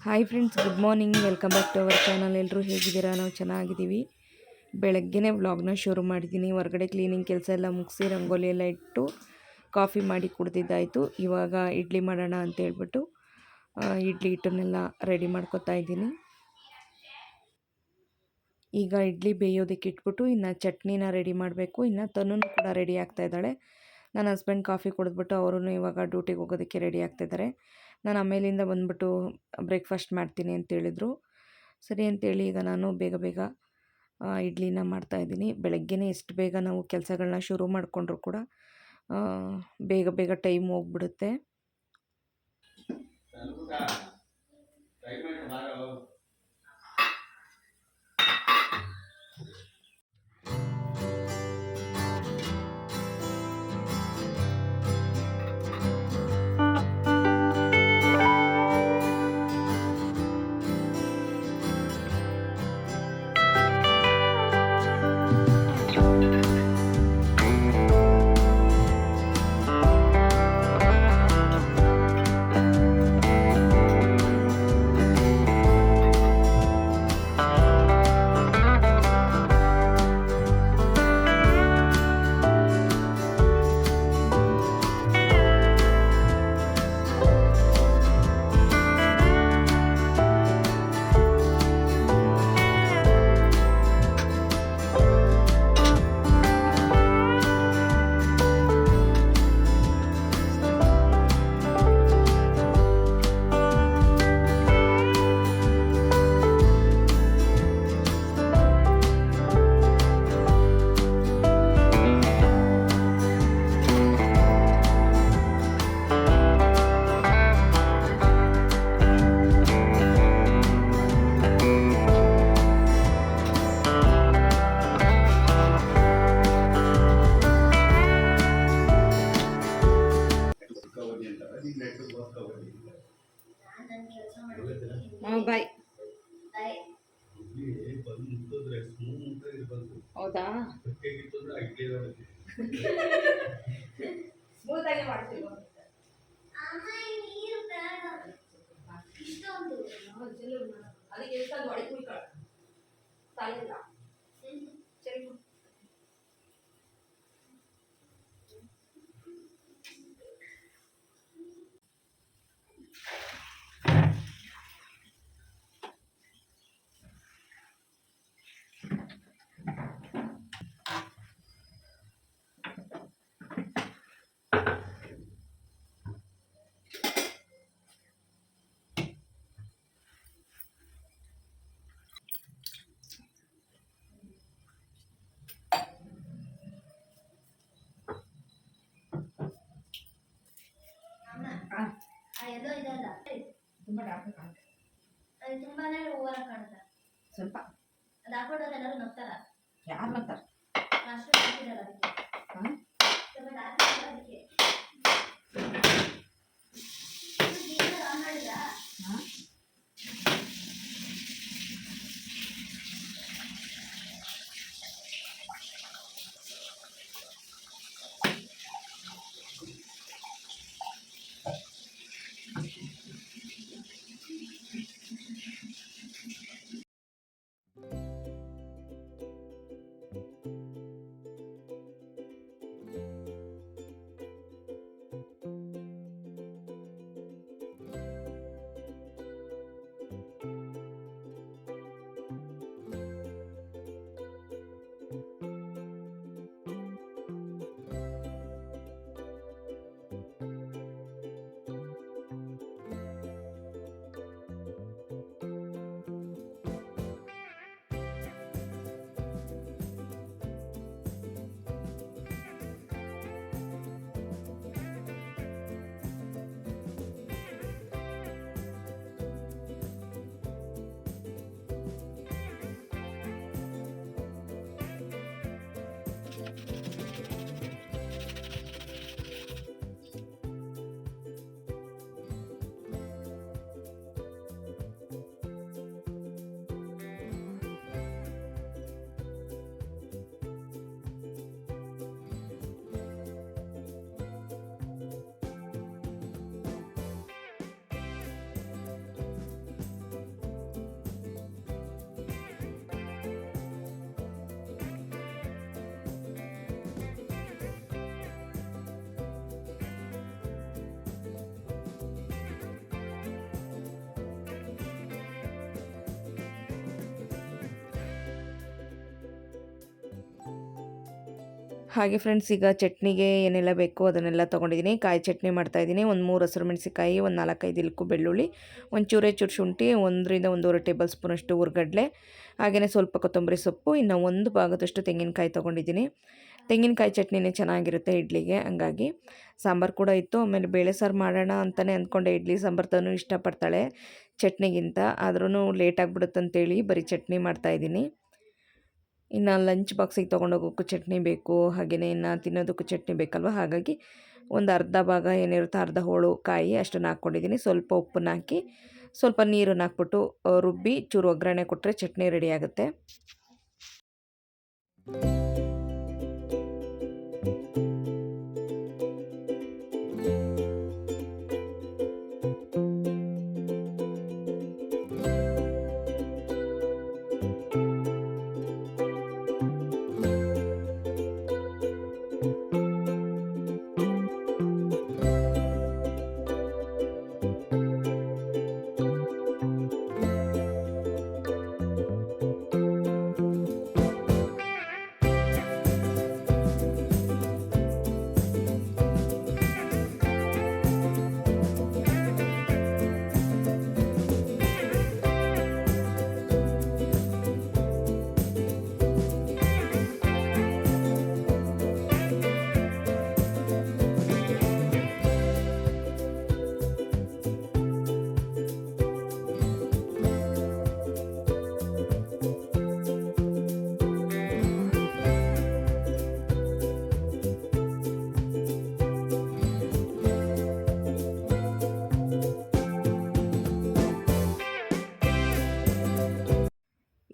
Hi friends, good morning. Welcome back to our channel. ಎಲ್ಲರೂ ಹೇಗಿದ್ದೀರಾ? ನಾವು ಚೆನ್ನಾಗಿದ್ದೀವಿ. ಬೆಳಗ್ಗೆನೇ ವ್ಲಾಗ್ನ ಶುರು ಮಾಡಿದ್ದೀನಿ. ಹೊರಗಡೆ ಕ್ಲೀನಿಂಗ್ ಕೆಲಸ ಎಲ್ಲ ಮುಗಿಸಿ ರಂಗೋಲಿ ಎಲ್ಲ ಇಟ್ಟು ಕಾಫಿ ಮಾಡಿ ಕುಡ್ದಿದ್ದಾಯಿತು. ಇವಾಗ ಇಡ್ಲಿ ಮಾಡೋಣ ಅಂತ ಹೇಳ್ಬಿಟ್ಟು ಇಡ್ಲಿ ಹಿಟ್ಟನ್ನೆಲ್ಲ ರೆಡಿ ಮಾಡ್ಕೊತಾ ಇದ್ದೀನಿ. ಈಗ ಇಡ್ಲಿ ಬೇಯೋದಕ್ಕೆ ಇಟ್ಬಿಟ್ಟು ಇನ್ನು ಚಟ್ನಿನ ರೆಡಿ ಮಾಡಬೇಕು. ಇನ್ನು ತನು ಕೂಡ ರೆಡಿ ಆಗ್ತಾ ಇದ್ದಾಳೆ. ನನ್ನ ಹಸ್ಬೆಂಡ್ ಕಾಫಿ ಕುಡಿದ್ಬಿಟ್ಟು ಅವರು ಇವಾಗ ಡ್ಯೂಟಿಗೆ ಹೋಗೋದಕ್ಕೆ ರೆಡಿ ಆಗ್ತಾಯಿದ್ದಾರೆ. ನಾನು ಆಮೇಲಿಂದ ಬಂದುಬಿಟ್ಟು ಬ್ರೇಕ್ಫಾಸ್ಟ್ ಮಾಡ್ತೀನಿ ಅಂತೇಳಿದರು. ಸರಿ ಅಂತೇಳಿ ಈಗ ನಾನು ಬೇಗ ಬೇಗ ಇಡ್ಲಿನ ಮಾಡ್ತಾಯಿದ್ದೀನಿ. ಬೆಳಗ್ಗೆನೇ ಎಷ್ಟು ಬೇಗ ನಾವು ಕೆಲಸಗಳನ್ನ ಶುರು ಮಾಡಿಕೊಂಡ್ರು ಕೂಡ ಬೇಗ ಬೇಗ ಟೈಮ್ ಹೋಗ್ಬಿಡುತ್ತೆ. ಬಾಯ್. ಹೌದಾ? ಸ್ಮೂತಾಗಿ ಮಾಡ್ತೀವಿ. ಅದಕ್ಕೆ ಎಷ್ಟೊಂದು ಹೊಡಿ ಕುಯ್ಕೊಳ್ಳ ಸಾಲಿಲ್ಲ. ಸರಿ ಎಲ್ಲೋ ಇದಲ್ಲ ತುಂಬಾ ಡಾರ್ಕ್ ಕಾಣುತ್ತೆ. ಅದು ತುಂಬಾನೇ ಓವರ್ ಕಾಣುತ್ತೆ. ಸ್ವಲ್ಪ ಅದು ಹಾಕೊಂಡ್ರೆ ಎಲ್ಲರೂ ನಗ್ತಾರ. ಯಾರು ನಗ್ತಾರ? ಅಷ್ಟು ಹಾಕಿದಾರೆ ಅದಕ್ಕೆ. ಸ್ವಲ್ಪ ಡಾರ್ಕ್ ಅದಕ್ಕೆ ಆನ್ ಮಾಡಿದ್ರಾ? ಹಾಗೆ ಫ್ರೆಂಡ್ಸ್, ಈಗ ಚಟ್ನಿಗೆ ಏನೆಲ್ಲ ಬೇಕು ಅದನ್ನೆಲ್ಲ ತೊಗೊಂಡಿದ್ದೀನಿ. ಕಾಯಿ ಚಟ್ನಿ ಮಾಡ್ತಾಯಿದ್ದೀನಿ. ಒಂದು 3 ಹಸಿರು ಮೆಣಸಿಕಾಯಿ, ಒಂದು 4-5 ಇಲ್ಕು ಬೆಳ್ಳುಳ್ಳಿ, ಒಂದು ಚೂರು ಶುಂಠಿ, 1ರಿಂದ 1.5 ಟೇಬಲ್ ಸ್ಪೂನಷ್ಟು ಹುರ್ಗಡ್ಲೆ, ಹಾಗೆಯೇ ಸ್ವಲ್ಪ ಕೊತ್ತಂಬರಿ ಸೊಪ್ಪು, ಇನ್ನು ಒಂದು ಭಾಗದಷ್ಟು ತೆಂಗಿನಕಾಯಿ ತೊಗೊಂಡಿದ್ದೀನಿ. ತೆಂಗಿನಕಾಯಿ ಚಟ್ನಿನೇ ಚೆನ್ನಾಗಿರುತ್ತೆ ಇಡ್ಲಿಗೆ, ಹಂಗಾಗಿ ಸಾಂಬಾರು ಕೂಡ ಇತ್ತು. ಆಮೇಲೆ ಬೇಳೆ ಸಾರು ಮಾಡೋಣ ಅಂತಲೇ ಅಂದ್ಕೊಂಡೆ. ಇಡ್ಲಿ ಸಾಂಬಾರು ತನೂ ಇಷ್ಟಪಡ್ತಾಳೆ ಚಟ್ನಿಗಿಂತ, ಆದ್ರೂ ಲೇಟ್ ಆಗಿಬಿಡುತ್ತಂತೇಳಿ ಬರೀ ಚಟ್ನಿ ಮಾಡ್ತಾಯಿದ್ದೀನಿ. ಇನ್ನು ಲಂಚ್ ಬಾಕ್ಸಿಗೆ ತೊಗೊಂಡೋಗೋಕ್ಕೂ ಚಟ್ನಿ ಬೇಕು, ಹಾಗೆಯೇ ಇನ್ನು ತಿನ್ನೋದಕ್ಕೂ ಚಟ್ನಿ ಬೇಕಲ್ವ, ಹಾಗಾಗಿ ಒಂದು ಅರ್ಧ ಭಾಗ ಏನಿರುತ್ತೆ, ಅರ್ಧ ಹೋಳು ಕಾಯಿ ಅಷ್ಟನ್ನು ಹಾಕ್ಕೊಂಡಿದ್ದೀನಿ. ಸ್ವಲ್ಪ ಉಪ್ಪನ್ನು ಹಾಕಿ ಸ್ವಲ್ಪ ನೀರನ್ನು ಹಾಕ್ಬಿಟ್ಟು ರುಬ್ಬಿ ಚೂರು ಒಗ್ಗರಣೆ ಕೊಟ್ಟರೆ ಚಟ್ನಿ ರೆಡಿ ಆಗುತ್ತೆ.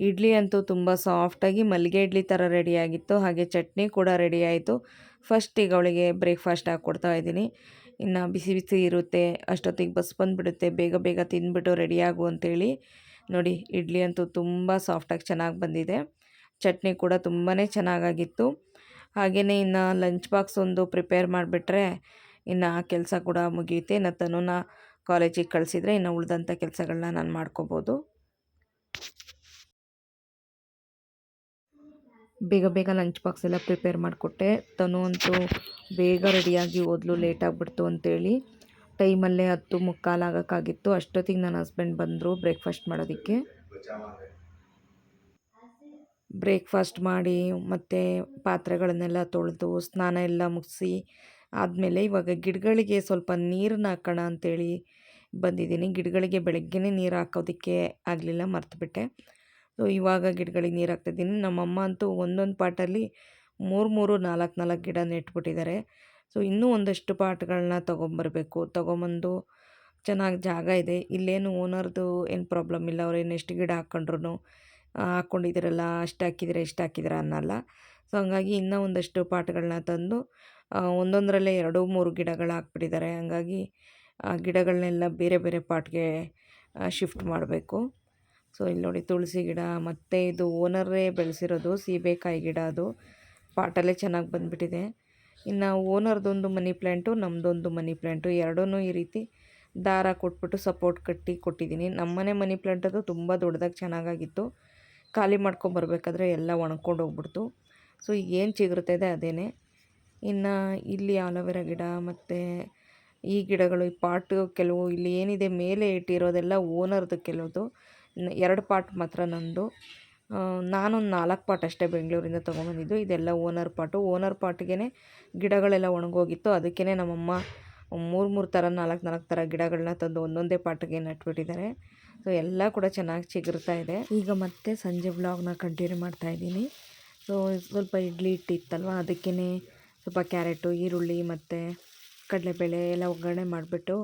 ಇಡ್ಲಿ ಅಂತೂ ತುಂಬ ಸಾಫ್ಟಾಗಿ ಮಲ್ಲಿಗೆ ಇಡ್ಲಿ ಥರ ರೆಡಿಯಾಗಿತ್ತು. ಹಾಗೆ ಚಟ್ನಿ ಕೂಡ ರೆಡಿ ಆಯಿತು. ಫಸ್ಟ್ ಈಗ ಅವಳಿಗೆ ಬ್ರೇಕ್ಫಾಸ್ಟ್ ಹಾಕ್ಕೊಡ್ತಾ ಇದ್ದೀನಿ. ಇನ್ನು ಬಿಸಿ ಬಿಸಿ ಇರುತ್ತೆ, ಅಷ್ಟೊತ್ತಿಗೆ ಬಸ್ ಬಂದುಬಿಡುತ್ತೆ, ಬೇಗ ಬೇಗ ತಿಂದ್ಬಿಟ್ಟು ರೆಡಿಯಾಗು ಅಂತೇಳಿ. ನೋಡಿ, ಇಡ್ಲಿ ಅಂತೂ ತುಂಬ ಸಾಫ್ಟಾಗಿ ಚೆನ್ನಾಗಿ ಬಂದಿದೆ. ಚಟ್ನಿ ಕೂಡ ತುಂಬಾ ಚೆನ್ನಾಗಾಗಿತ್ತು. ಹಾಗೆಯೇ ಇನ್ನು ಲಂಚ್ ಬಾಕ್ಸ್ ಒಂದು ಪ್ರಿಪೇರ್ ಮಾಡಿಬಿಟ್ರೆ ಇನ್ನು ಆ ಕೆಲಸ ಕೂಡ ಮುಗಿಯುತ್ತೆ. ಇನ್ನು ತನುನ ಕಾಲೇಜಿಗೆ ಕಳಿಸಿದರೆ ಇನ್ನು ಉಳಿದಂಥ ಕೆಲಸಗಳನ್ನ ನಾನು ಮಾಡ್ಕೋಬೋದು. ಬೇಗ ಬೇಗ ಲಂಚ್ ಬಾಕ್ಸ್ ಎಲ್ಲ ಪ್ರಿಪೇರ್ ಮಾಡಿಕೊಟ್ಟೆ. ತನು ಅಂತೂ ಬೇಗ ರೆಡಿಯಾಗಿ ಹೋದ್ಲು, ಲೇಟ್ ಆಗಿಬಿಡ್ತು ಅಂತೇಳಿ. ಟೈಮಲ್ಲೇ 10:45 ಆಗೋಕ್ಕಾಗಿತ್ತು. ಅಷ್ಟೊತ್ತಿಗೆ ನನ್ನ ಹಸ್ಬೆಂಡ್ ಬಂದರು ಬ್ರೇಕ್ಫಾಸ್ಟ್ ಮಾಡೋದಕ್ಕೆ. ಬ್ರೇಕ್ಫಾಸ್ಟ್ ಮಾಡಿ ಮತ್ತು ಪಾತ್ರೆಗಳನ್ನೆಲ್ಲ ತೊಳೆದು ಸ್ನಾನ ಎಲ್ಲ ಮುಗಿಸಿ ಆದಮೇಲೆ ಇವಾಗ ಗಿಡಗಳಿಗೆ ಸ್ವಲ್ಪ ನೀರನ್ನ ಹಾಕೋಣ ಅಂತೇಳಿ ಬಂದಿದ್ದೀನಿ. ಗಿಡಗಳಿಗೆ ಬೆಳಗ್ಗೆನೇ ನೀರು ಹಾಕೋದಕ್ಕೆ ಆಗಲಿಲ್ಲ, ಮರ್ತುಬಿಟ್ಟೆ. ಸೊ ಇವಾಗ ಗಿಡಗಳಿಗೆ ನೀರು ಹಾಕ್ತಿದ್ದೀನಿ. ನಮ್ಮಮ್ಮ ಅಂತೂ ಒಂದೊಂದು ಪಾಟಲ್ಲಿ 3 4 ಗಿಡ ನೆಟ್ಬಿಟ್ಟಿದ್ದಾರೆ. ಸೊ ಇನ್ನೂ ಒಂದಷ್ಟು ಪಾಟ್ಗಳನ್ನ ತೊಗೊಂಬರ್ಬೇಕು. ತೊಗೊಂಬಂದು ಚೆನ್ನಾಗಿ ಜಾಗ ಇದೆ, ಇಲ್ಲೇನು ಓನರ್ದು ಏನು ಪ್ರಾಬ್ಲಮ್ ಇಲ್ಲ. ಅವ್ರೇನು ಎಷ್ಟು ಗಿಡ ಹಾಕ್ಕೊಂಡ್ರು ಹಾಕ್ಕೊಂಡಿದ್ದೀರಲ್ಲ, ಅಷ್ಟು ಹಾಕಿದ್ದೀರಾ ಇಷ್ಟು ಹಾಕಿದ್ದೀರಾ ಅನ್ನಲ್ಲ. ಸೊ ಹಂಗಾಗಿ ಇನ್ನೂ ಒಂದಷ್ಟು ಪಾಟ್ಗಳನ್ನ ತಂದು ಒಂದೊಂದರಲ್ಲೇ 2-3 ಗಿಡಗಳು ಹಾಕ್ಬಿಟ್ಟಿದ್ದಾರೆ. ಹಂಗಾಗಿ ಆ ಗಿಡಗಳನ್ನೆಲ್ಲ ಬೇರೆ ಬೇರೆ ಪಾಟ್ಗೆ ಶಿಫ್ಟ್ ಮಾಡಬೇಕು. ಸೊ ಇಲ್ಲಿ ನೋಡಿ, ತುಳಸಿ ಗಿಡ ಮತ್ತು ಇದು ಓನರೇ ಬೆಳೆಸಿರೋದು ಸೀಬೆಕಾಯಿ ಗಿಡ, ಅದು ಪಾಟಲ್ಲೇ ಚೆನ್ನಾಗಿ ಬಂದುಬಿಟ್ಟಿದೆ. ಇನ್ನು ಓನರ್ದೊಂದು ಮನಿ ಪ್ಲ್ಯಾಂಟು, ನಮ್ಮದೊಂದು ಮನಿ ಪ್ಲ್ಯಾಂಟು, ಎರಡೂ ಈ ರೀತಿ ದಾರ ಕೊಟ್ಬಿಟ್ಟು ಸಪೋರ್ಟ್ ಕಟ್ಟಿ ಕೊಟ್ಟಿದ್ದೀನಿ. ನಮ್ಮನೆ ಮನಿ ಪ್ಲ್ಯಾಂಟ್ ಅದು ತುಂಬ ದೊಡ್ಡದಾಗಿ ಚೆನ್ನಾಗಾಗಿತ್ತು. ಖಾಲಿ ಮಾಡ್ಕೊಂಬರ್ಬೇಕಾದ್ರೆ ಎಲ್ಲ ಒಣಗ್ಕೊಂಡು ಹೋಗ್ಬಿಡ್ತು. ಸೊ ಈಗ ಏನು ಚಿಗುರ್ತಾ ಇದೆ ಅದೇನೆ. ಇನ್ನು ಇಲ್ಲಿ ಆಲೋವೆರಾ ಗಿಡ ಮತ್ತು ಈ ಗಿಡಗಳು, ಈ ಪಾಟು ಕೆಲವು ಇಲ್ಲಿ ಏನಿದೆ ಮೇಲೆ ಇಟ್ಟಿರೋದೆಲ್ಲ ಓನರ್ದು, ಕೆಲವುದು 2 ಪಾಟ್ ಮಾತ್ರ ನಂದು. ನಾನೊಂದು 4 ಪಾಟ್ ಅಷ್ಟೇ ಬೆಂಗಳೂರಿಂದ ತೊಗೊಂಬಂದಿದ್ದು. ಇದೆಲ್ಲ ಓನರ್ ಪಾಟು. ಓನರ್ ಪಾಟಿಗೆ ಗಿಡಗಳೆಲ್ಲ ಒಣಗೋಗಿತ್ತು. ಅದಕ್ಕೇ ನಮ್ಮಮ್ಮ 3 ಥರ 4 ಥರ ಗಿಡಗಳನ್ನ ತಂದು ಒಂದೊಂದೇ ಪಾಟಿಗೆ ನಟ್ಬಿಟ್ಟಿದ್ದಾರೆ. ಸೊ ಎಲ್ಲ ಕೂಡ ಚೆನ್ನಾಗಿ ಚಿಗುರ್ತಾ ಇದೆ. ಈಗ ಮತ್ತೆ ಸಂಜೆ ವ್ಲಾಗ್ನ ಕಂಟಿನ್ಯೂ ಮಾಡ್ತಾಯಿದ್ದೀನಿ. ಸೊ ಸ್ವಲ್ಪ ಇಡ್ಲಿ ಹಿಟ್ಟಿತ್ತಲ್ವ, ಅದಕ್ಕೇ ಸ್ವಲ್ಪ ಕ್ಯಾರೆಟು, ಈರುಳ್ಳಿ ಮತ್ತು ಕಡಲೆಬೇಳೆ ಎಲ್ಲ ಒಗ್ಗರಣೆ ಮಾಡಿಬಿಟ್ಟು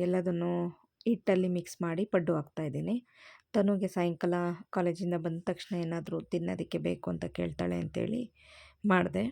ಎಲ್ಲದನ್ನು ಹಿಟ್ಟಲ್ಲಿ ಮಿಕ್ಸ್ ಮಾಡಿ ಪಡ್ಡು ಹಾಕ್ತಾಯಿದ್ದೀನಿ. ತನುಗೆ ಸಾಯಂಕಾಲ ಕಾಲೇಜಿಂದ ಬಂದ ತಕ್ಷಣ ಏನಾದರೂ ತಿನ್ನೋದಕ್ಕೆ ಬೇಕು ಅಂತ ಕೇಳ್ತಾಳೆ ಅಂತೇಳಿ ಮಾಡಿದೆ.